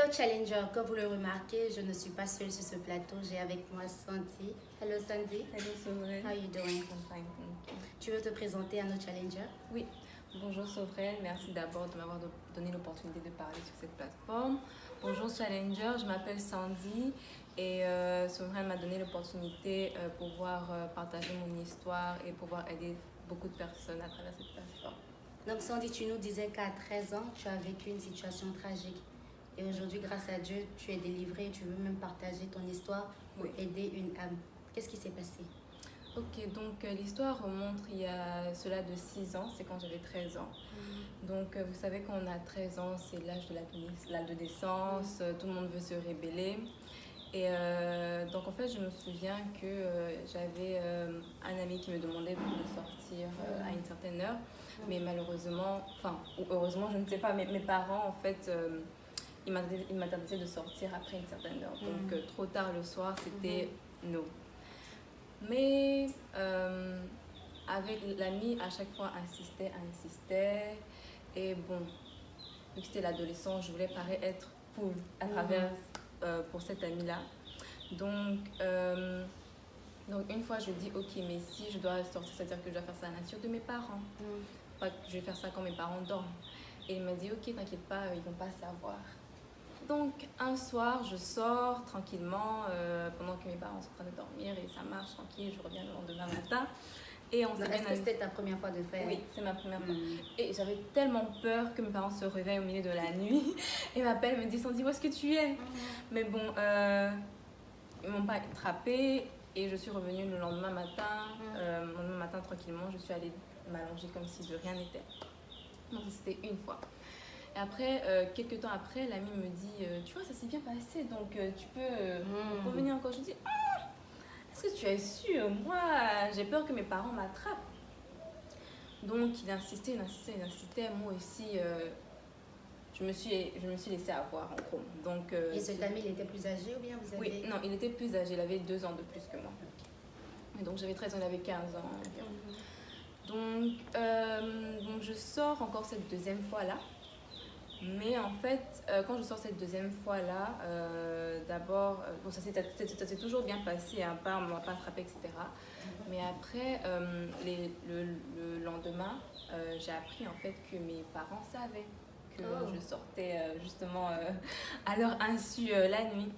Hello Challenger, comme vous le remarquez, je ne suis pas seule sur ce plateau, j'ai avec moi Sandy. Hello Sandy. Hello Sovrel. How are you doing? I'm fine, thank you. Tu veux te présenter à nos challengers? Oui, bonjour Sovrel, merci d'abord de m'avoir donné l'opportunité de parler sur cette plateforme. Bonjour Challenger, je m'appelle Sandy et Sovrel m'a donné l'opportunité pour pouvoir partager mon histoire et pouvoir aider beaucoup de personnes à travers cette plateforme. Donc Sandy, tu nous disais qu'à 13 ans, tu as vécu une situation tragique. Et aujourd'hui, grâce à Dieu, tu es délivrée, tu veux même partager ton histoire pour aider une âme. Qu'est-ce qui s'est passé? Ok, donc l'histoire remonte il y a cela de 6 ans, c'est quand j'avais 13 ans. Donc vous savez quand on a 13 ans, c'est l'âge de l'adolescence, tout le monde veut se rébeller. Et donc en fait, je me souviens que j'avais un ami qui me demandait de sortir à une certaine heure. Mais malheureusement, ou heureusement, je ne sais pas, mais mes parents en fait... ils m'interdisaient de sortir après une certaine heure. Donc, trop tard le soir, c'était no. Mais avec l'ami, à chaque fois, insistait. Et bon, vu que c'était l'adolescent, je voulais paraître être cool à travers pour cette amie-là. Donc, une fois, je dis, ok, mais si je dois sortir, c'est-à-dire que je dois faire ça à la nature de mes parents. Pas que je vais faire ça quand mes parents dorment. Et il m'a dit, ok, t'inquiète pas, ils vont pas savoir. Donc, un soir, je sors tranquillement pendant que mes parents sont en train de dormir et ça marche tranquille. Je reviens le lendemain matin. Et on Est-ce que c'était ta première fois de faire? Oui, c'est ma première fois. Et j'avais tellement peur que mes parents se réveillent au milieu de la nuit et m'appellent, me disent Sandy, où est-ce que tu es? Mais bon, ils m'ont pas attrapée et je suis revenue le lendemain matin. Le lendemain matin, tranquillement, je suis allée m'allonger comme si de rien n'était. Donc, c'était une fois. Et après, quelques temps après, l'ami me dit tu vois, ça s'est bien passé, donc tu peux revenir encore. Je dis est-ce que tu es sûre? Moi, j'ai peur que mes parents m'attrapent. Donc, il insistait. Moi aussi, je me suis laissée avoir en gros. Donc, et cet ami, il était plus âgé ou bien vous avez... Oui, non, il était plus âgé, il avait 2 ans de plus que moi. Et donc, j'avais 13 ans, il avait 15 ans. Donc, je sors encore cette deuxième fois-là. Mais en fait, quand je sors cette deuxième fois-là, d'abord, ça s'est toujours bien passé, hein, on ne m'a pas attrapé, etc. Mais après, le lendemain, j'ai appris en fait que mes parents savaient que je sortais justement à leur insu la nuit.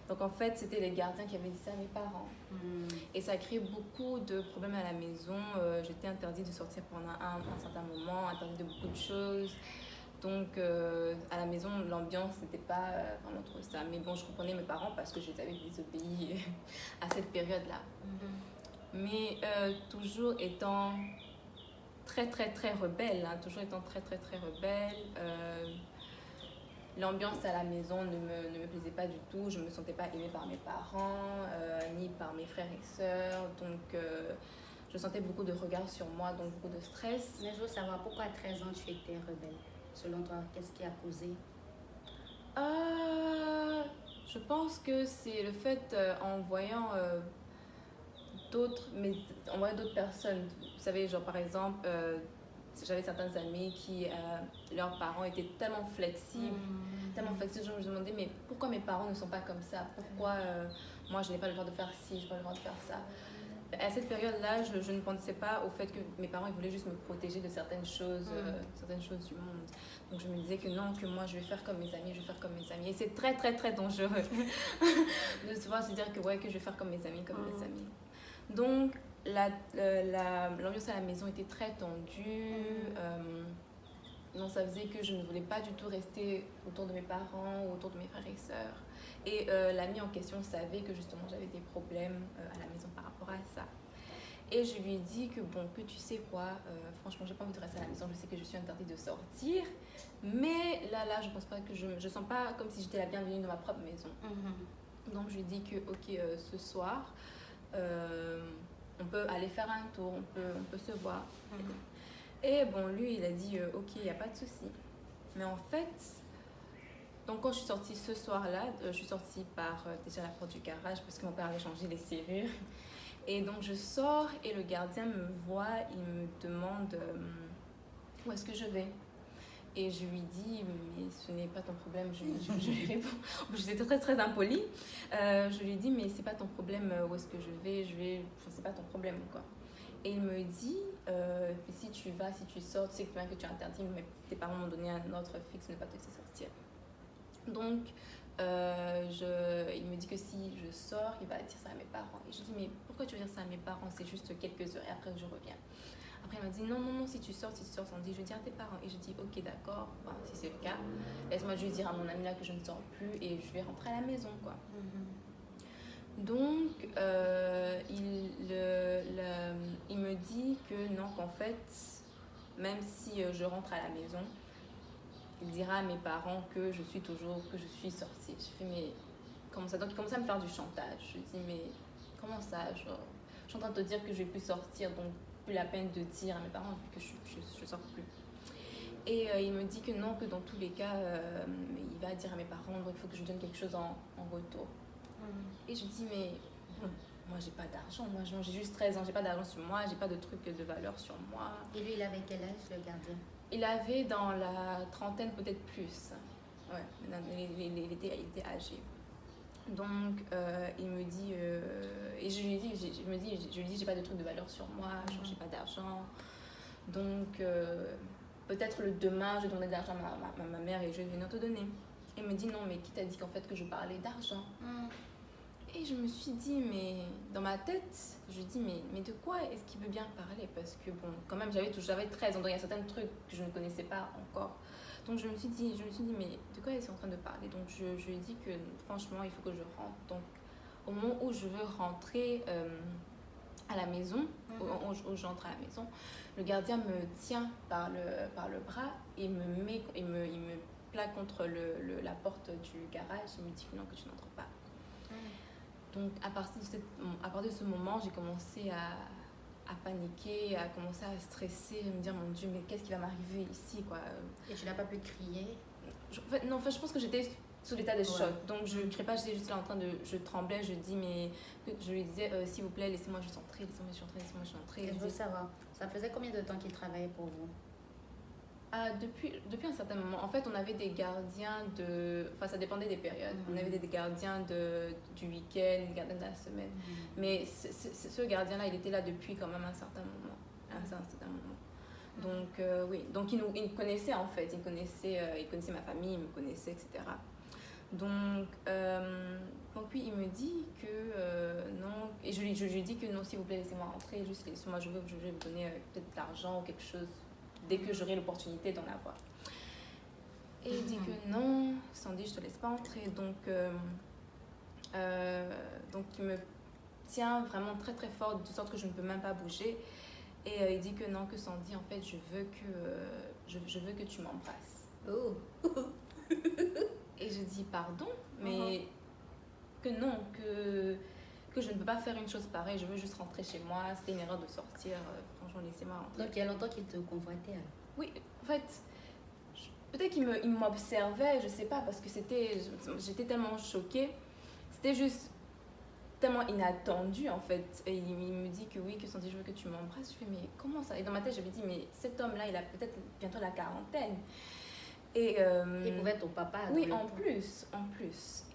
Donc en fait, c'était les gardiens qui avaient dit ça à mes parents. Et ça a créé beaucoup de problèmes à la maison. J'étais interdite de sortir pendant un certain moment, interdite de beaucoup de choses. Donc, à la maison, l'ambiance n'était pas vraiment trop ça. Mais bon, je comprenais mes parents parce que je les avais désobéis à cette période-là. Mais toujours étant très, très, très rebelle. L'ambiance à la maison ne me plaisait pas du tout. Je ne me sentais pas aimée par mes parents, ni par mes frères et sœurs. Donc, je sentais beaucoup de regards sur moi, donc beaucoup de stress. Mais je veux savoir pourquoi à 13 ans tu étais rebelle. Selon toi, qu'est-ce qui a causé? Je pense que c'est le fait en voyant d'autres personnes. Vous savez, genre par exemple, j'avais certains amis qui, leurs parents étaient tellement flexibles. Je me demandais, mais pourquoi mes parents ne sont pas comme ça? Pourquoi moi je n'ai pas le droit de faire ci, je n'ai pas le droit de faire ça? À cette période-là, je ne pensais pas au fait que mes parents ils voulaient juste me protéger de certaines choses du monde. Donc je me disais que non, que moi je vais faire comme mes amis, Et c'est très très très dangereux de souvent se dire que ouais, que je vais faire comme mes amis, Donc l'ambiance à la maison était très tendue. Donc ça faisait que je ne voulais pas du tout rester autour de mes parents ou autour de mes frères et sœurs. Et l'ami en question savait que justement j'avais des problèmes à la maison par rapport à ça. Et je lui ai dit que bon, que tu sais quoi, franchement j'ai pas envie de rester à la maison, je sais que je suis interdite de sortir. Mais là je pense pas que je sens pas comme si j'étais la bienvenue dans ma propre maison. Donc je lui ai dit que ok, ce soir on peut aller faire un tour, on peut se voir. Et bon, lui, il a dit ok, il n'y a pas de souci. Mais en fait, donc quand je suis sortie ce soir-là, je suis sortie par déjà la porte du garage parce que mon père avait changé les serrures. Et donc je sors et le gardien me voit, il me demande où est-ce que je vais. Et je lui dis, mais ce n'est pas ton problème. Je lui réponds, j'étais très très impolie. Je lui dis, mais c'est pas ton problème où est-ce que je vais, c'est pas ton problème quoi. Et il me dit, si tu vas, si tu sors, tu sais que tu es interdit, mais tes parents m'ont donné un ordre fixe de ne pas te laisser sortir. Donc, il me dit que si je sors, il va dire ça à mes parents. Et je dis, mais pourquoi tu veux dire ça à mes parents? C'est juste quelques heures et après je reviens. Après, il m'a dit, non, si tu sors, Sandy, je dis à tes parents. Et je dis, ok, d'accord, ben, si c'est le cas, laisse-moi juste dire à mon ami là que je ne sors plus et je vais rentrer à la maison, quoi. Donc, il me dit que non, qu'en fait, même si je rentre à la maison, il dira à mes parents que je suis sortie. Je fais, mais comment ça? Donc, il commence à me faire du chantage. Je dis, mais comment ça? Genre, je suis en train de te dire que je ne vais plus sortir, donc plus la peine de dire à mes parents vu que je sors plus. Et il me dit que non, que dans tous les cas, il va dire à mes parents, donc il faut que je donne quelque chose en retour. Et je dis, mais bon, moi j'ai pas d'argent, moi j'ai juste 13 ans, j'ai pas d'argent sur moi, j'ai pas de trucs de valeur sur moi. Et lui, il avait quel âge, le gardien? Il avait dans la trentaine, peut-être plus. Ouais, il était âgé. Donc, il me dit, et je lui dis, j'ai pas de trucs de valeur sur moi, j'ai pas d'argent. Donc, peut-être le demain, je donnerai de l'argent à ma mère et je vais venir te donner. Il me dit, non, mais qui t'a dit qu'en fait que je parlais d'argent? Et je me suis dit, mais dans ma tête, je dis, mais de quoi est-ce qu'il veut bien parler? Parce que bon, quand même, j'avais 13 ans, donc il y a certains trucs que je ne connaissais pas encore. Donc je me suis dit, mais de quoi est-ce qu'il est en train de parler? Donc je lui ai dit que franchement, il faut que je rentre. Donc au moment où je veux rentrer à la maison, où j'entre à la maison, le gardien me tient par le bras et il me plaque contre la porte du garage. Il me dit non, que tu n'entres pas. Donc, à partir de ce moment, j'ai commencé à paniquer, à commencer à stresser, à me dire, mon Dieu, mais qu'est-ce qui va m'arriver ici, quoi. Et tu n'as pas pu crier? Je pense que j'étais sous l'état de choc. Donc, je ne criais pas, j'étais juste là en train de... Je tremblais, je lui disais, s'il vous plaît, laissez-moi juste entrer, laissez-moi juste entrer. Et je veux savoir, ça faisait combien de temps qu'il travaillait pour vous? Depuis un certain moment, en fait, on avait des gardiens enfin, ça dépendait des périodes. On avait des gardiens du week-end, des gardiens de la semaine. Mais ce gardien-là, il était là depuis quand même un certain moment. Donc, oui. Donc, il me connaissait, en fait. Il connaissait ma famille, il me connaissait, etc. Donc oui, il me dit que non. Et je lui dis que non, s'il vous plaît, laissez-moi rentrer. Juste laissez-moi, je vais vous donner peut-être de l'argent ou quelque chose dès que j'aurai l'opportunité d'en avoir. Et il dit que non, Sandy, je te laisse pas entrer. Donc il me tient vraiment très très fort, de sorte que je ne peux même pas bouger. Et il dit que non, que Sandy, en fait, je veux que tu m'embrasses. Oh. Et je dis pardon, mais que non, que je ne peux pas faire une chose pareille, je veux juste rentrer chez moi, c'était une erreur de sortir, franchement laissez-moi rentrer. Donc il y a longtemps qu'il te convoitait? Oui, en fait, peut-être qu'il m'observait, je sais pas, parce que j'étais tellement choquée, c'était juste tellement inattendu en fait. Et il me dit que oui, que Sandy, je veux que tu m'embrasses. Je fais, mais comment ça? Et dans ma tête, je me dis, mais cet homme-là, il a peut-être bientôt la quarantaine. Et il pouvait être ton papa. Oui, en plus.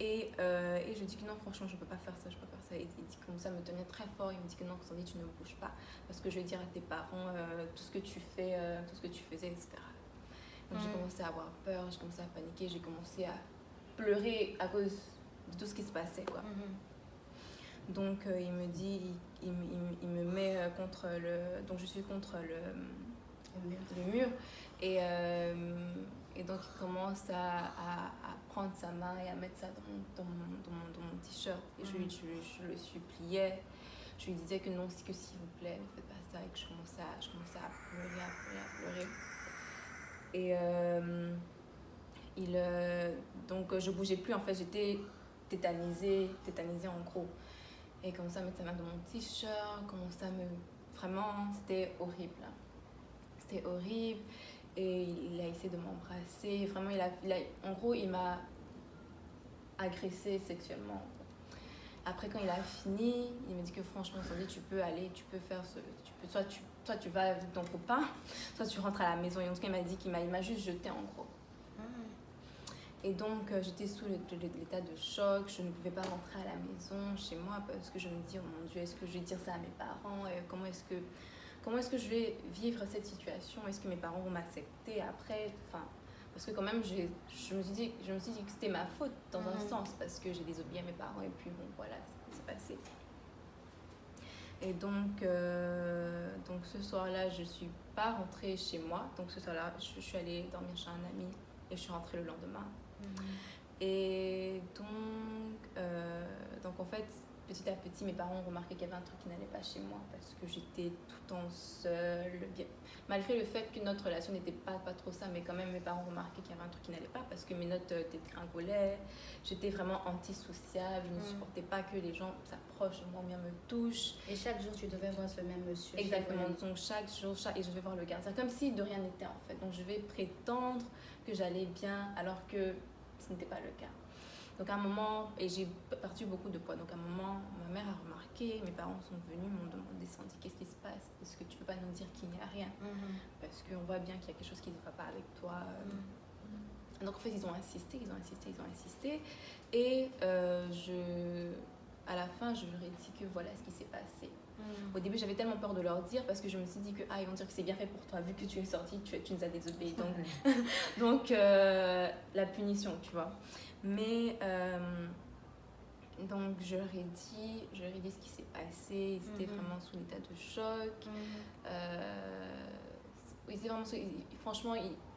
Et je dis que non, franchement, je peux pas faire ça. Et il commence à me tenir très fort. Il me dit que non, Sandy, tu ne bouges pas. Parce que je vais dire à tes parents tout ce que tu fais, tout ce que tu faisais, etc. Donc j'ai commencé à avoir peur, j'ai commencé à paniquer, j'ai commencé à pleurer à cause de tout ce qui se passait, quoi. Donc il me dit, il me met contre le... Donc je suis contre le mur. Et donc il commence à prendre sa main et à mettre ça dans mon t-shirt. Et je le suppliais. Je lui disais que non, que s'il vous plaît, ne faites pas ça. Et que je commençais à pleurer. Et donc je bougeais plus. En fait, j'étais tétanisée en gros. Et il commençait à mettre sa main dans mon t-shirt. Vraiment, c'était horrible. C'était horrible. Et il a essayé de m'embrasser. Vraiment, en gros, il m'a agressée sexuellement. Après, quand il a fini, il m'a dit que franchement, Sandy, tu peux aller, tu peux faire ce... soit tu vas avec ton copain, soit tu rentres à la maison. Et en tout cas, il m'a dit qu'il m'a juste jeté en gros. Et donc, j'étais sous l'état de choc. Je ne pouvais pas rentrer à la maison, chez moi, parce que je me dis, oh mon Dieu, est-ce que je vais dire ça à mes parents? Comment est-ce que je vais vivre cette situation? Est-ce que mes parents vont m'accepter après? Enfin, parce que quand même, je me suis dit que c'était ma faute dans un sens, parce que j'ai désobéi à mes parents. Et puis, bon, voilà, c'est passé. Et donc ce soir-là, je ne suis pas rentrée chez moi. Donc, ce soir-là, je suis allée dormir chez un ami et je suis rentrée le lendemain. Et donc en fait, petit à petit, mes parents ont remarqué qu'il y avait un truc qui n'allait pas chez moi parce que j'étais tout le temps seule. Malgré le fait que notre relation n'était pas trop ça, mais quand même, mes parents ont remarqué qu'il y avait un truc qui n'allait pas parce que mes notes dégringolaient. J'étais vraiment antisociable. Je ne supportais pas que les gens s'approchent de moi, bien me touchent. Et chaque jour, tu devais voir ce même monsieur. Exactement. Donc chaque jour, et je devais voir le gardien, comme si de rien n'était en fait. Donc je vais prétendre que j'allais bien alors que ce n'était pas le cas. Donc à un moment, et j'ai perdu beaucoup de poids, donc à un moment, ma mère a remarqué, mes parents sont venus, m'ont demandé, Sandy, qu'est-ce qui se passe? Est-ce que tu peux pas nous dire qu'il n'y a rien? Parce qu'on voit bien qu'il y a quelque chose qui ne va pas avec toi. Donc en fait, ils ont insisté. Et à la fin, je leur ai dit que voilà ce qui s'est passé. Au début, j'avais tellement peur de leur dire parce que je me suis dit que ils vont dire que c'est bien fait pour toi, vu que tu es sortie, tu nous as désobéi. Donc la punition, tu vois. Mais donc je leur ai dit ce qui s'est passé. Ils étaient vraiment sous l'état de choc. Franchement,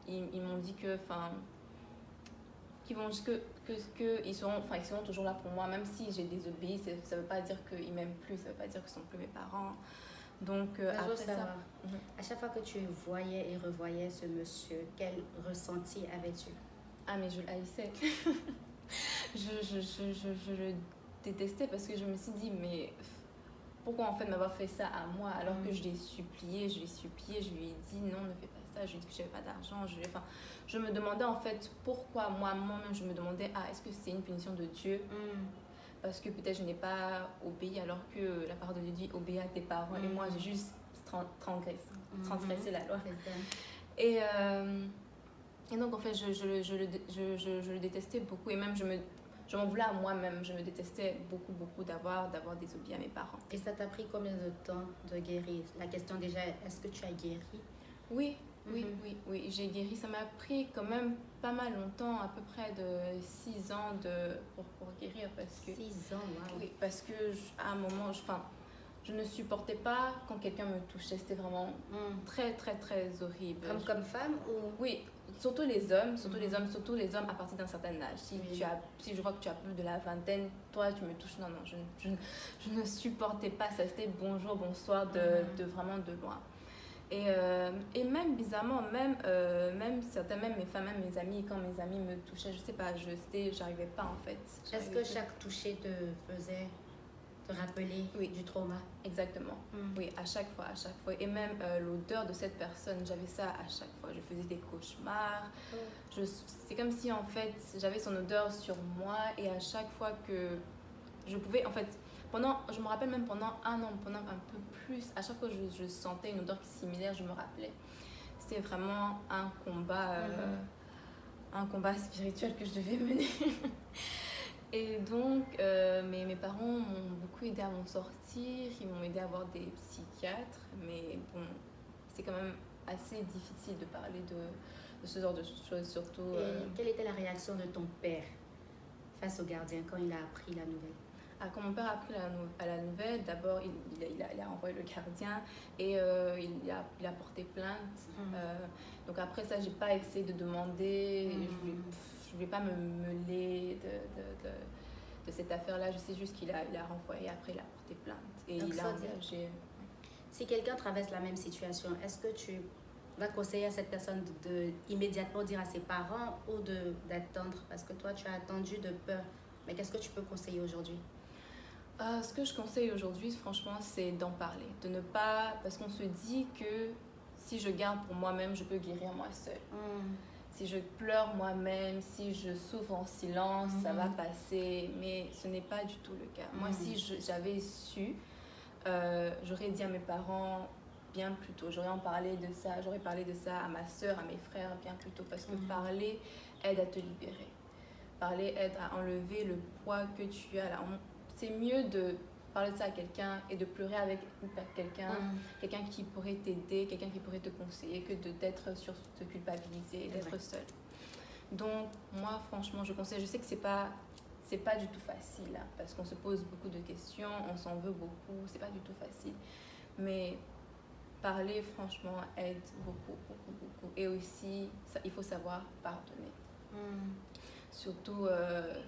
ils m'ont dit que ils seront toujours là pour moi, même si j'ai désobéi. Ça veut pas dire qu'ils m'aiment plus, ça veut pas dire qu'ils sont plus mes parents. Donc après ça, à chaque fois que tu voyais et revoyais ce monsieur, quel ressenti avais-tu? Ah, mais je le haïssais. je le détestais parce que je me suis dit, mais pourquoi en fait m'avoir fait ça à moi alors que je l'ai supplié, je lui ai dit non, ne fais pas ça, je lui ai dit que j'avais pas d'argent. Je me demandais en fait pourquoi moi-même je me demandais, est-ce que c'est une punition de Dieu? Parce que peut-être je n'ai pas obéi alors que la parole de Dieu dit obéis à tes parents et moi j'ai juste transgressé la loi. Et donc en fait je le détestais beaucoup et même je m'en voulais à moi-même, je me détestais beaucoup d'avoir désobéi à mes parents. Et ça t'a pris combien de temps de guérir? La question déjà, est-ce que tu as guéri? Oui, j'ai guéri. Ça m'a pris quand même pas mal longtemps, à peu près de 6 ans pour guérir. Parce que, 6 ans, wow. Oui, parce que à un moment, je ne supportais pas quand quelqu'un me touchait. C'était vraiment très horrible. Comme femme ou... Oui, surtout les hommes à partir d'un certain âge. Si je vois que tu as plus de la vingtaine, toi tu me touches, non, je ne supportais pas ça. C'était bonjour, bonsoir, de vraiment de loin. Et même bizarrement, même mes femmes, même mes amis, quand mes amis me touchaient, je sais pas, j'arrivais pas en fait. Est-ce que chaque toucher te faisait te rappeler du trauma? Exactement. Oui, à chaque fois. Et même l'odeur de cette personne, j'avais ça à chaque fois. Je faisais des cauchemars. C'est comme si en fait j'avais son odeur sur moi et à chaque fois que je pouvais, en fait, je me rappelle même pendant un an, pendant un peu plus, à chaque fois que je sentais une odeur similaire, je me rappelais. C'était vraiment un combat spirituel que je devais mener. Et donc, mes parents m'ont beaucoup aidé à m'en sortir, ils m'ont aidé à voir des psychiatres, mais bon, c'est quand même assez difficile de parler de ce genre de choses, surtout... Et quelle était la réaction de ton père face au gardien quand il a appris la nouvelle? Quand mon père a appris la nouvelle, d'abord il a envoyé le gardien et il a porté plainte. Donc après ça, j'ai pas essayé de demander, je vais pas me mêler de cette affaire-là. Je sais juste qu'il a renvoyé, après il a porté plainte et donc, il a engagé. Si quelqu'un traverse la même situation, est-ce que tu vas conseiller à cette personne de immédiatement dire à ses parents ou d'attendre? Parce que toi, tu as attendu de peur. Mais qu'est-ce que tu peux conseiller aujourd'hui? Ce que je conseille aujourd'hui, franchement, c'est d'en parler. De ne pas... Parce qu'on se dit que si je garde pour moi-même, je peux guérir moi seule. si je pleure moi-même, si je souffre en silence, ça va passer. Mais ce n'est pas du tout le cas. Moi, si j'avais su, j'aurais dit à mes parents bien plus tôt. J'aurais parlé de ça à ma soeur, à mes frères bien plus tôt. Parce que parler aide à te libérer. Parler aide à enlever le poids que tu as là. C'est mieux de parler de ça à quelqu'un et de pleurer avec quelqu'un qui pourrait t'aider, quelqu'un qui pourrait te conseiller, que d'être sur te culpabiliser et d'être seul. Donc, moi, franchement, je conseille, je sais que c'est pas du tout facile, hein, parce qu'on se pose beaucoup de questions, on s'en veut beaucoup, c'est pas du tout facile. Mais parler, franchement, aide beaucoup, beaucoup, beaucoup. Et aussi, il faut savoir pardonner. Surtout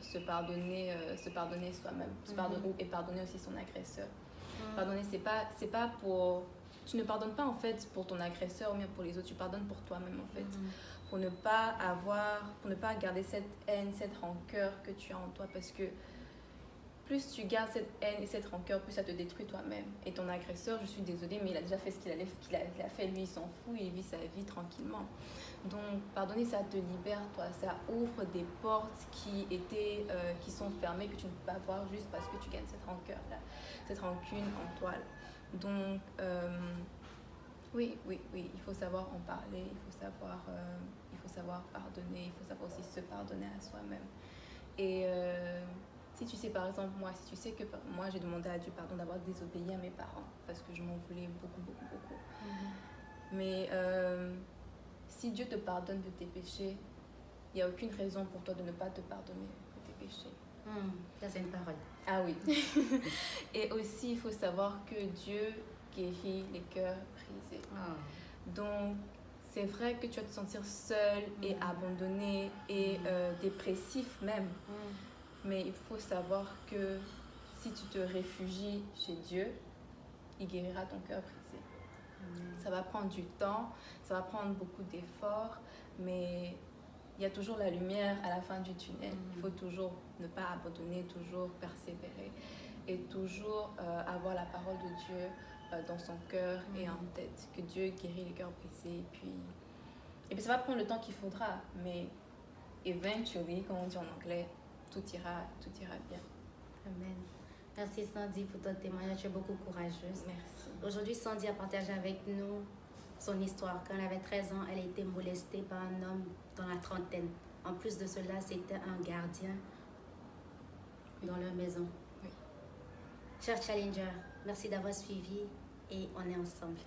se pardonner soi-même, et pardonner aussi son agresseur. Pardonner, c'est pas pour... Tu ne pardonnes pas en fait pour ton agresseur ou bien pour les autres, tu pardonnes pour toi-même en fait. Pour ne pas garder cette haine, cette rancœur que tu as en toi, parce que plus tu gardes cette haine et cette rancœur, plus ça te détruit toi-même. Et ton agresseur, je suis désolée, mais il a déjà fait ce qu'il a fait, lui il s'en fout, il vit sa vie tranquillement. Donc pardonner, ça te libère toi, ça ouvre des portes qui sont fermées, que tu ne peux pas voir juste parce que tu gagnes cette rancœur là, cette rancune en toi. Donc oui, il faut savoir en parler, il faut savoir pardonner, il faut savoir aussi se pardonner à soi-même. Et si tu sais, par exemple, si tu sais que moi j'ai demandé à Dieu pardon d'avoir désobéi à mes parents parce que je m'en voulais beaucoup, beaucoup, beaucoup. Mais si Dieu te pardonne de tes péchés, il n'y a aucune raison pour toi de ne pas te pardonner de tes péchés. Ça, c'est une parole. Ah oui. Et aussi, il faut savoir que Dieu guérit les cœurs brisés. Donc, c'est vrai que tu vas te sentir seul et abandonné et dépressif même. Mais il faut savoir que si tu te réfugies chez Dieu, il guérira ton cœur brisé. Ça va prendre du temps, ça va prendre beaucoup d'efforts, mais il y a toujours la lumière à la fin du tunnel. Il faut toujours ne pas abandonner, toujours persévérer et toujours avoir la parole de Dieu dans son cœur et en tête, que Dieu guérit les cœurs brisés. Et puis ça va prendre le temps qu'il faudra, mais eventually, comme on dit en anglais, tout ira bien. Amen. Merci Sandy pour ton témoignage, tu es beaucoup courageuse. Merci. Aujourd'hui, Sandy a partagé avec nous son histoire. Quand elle avait 13 ans, elle a été molestée par un homme dans la trentaine. En plus de cela, c'était un gardien dans leur maison. Oui. Chers Challenger, merci d'avoir suivi et on est ensemble.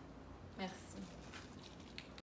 Merci.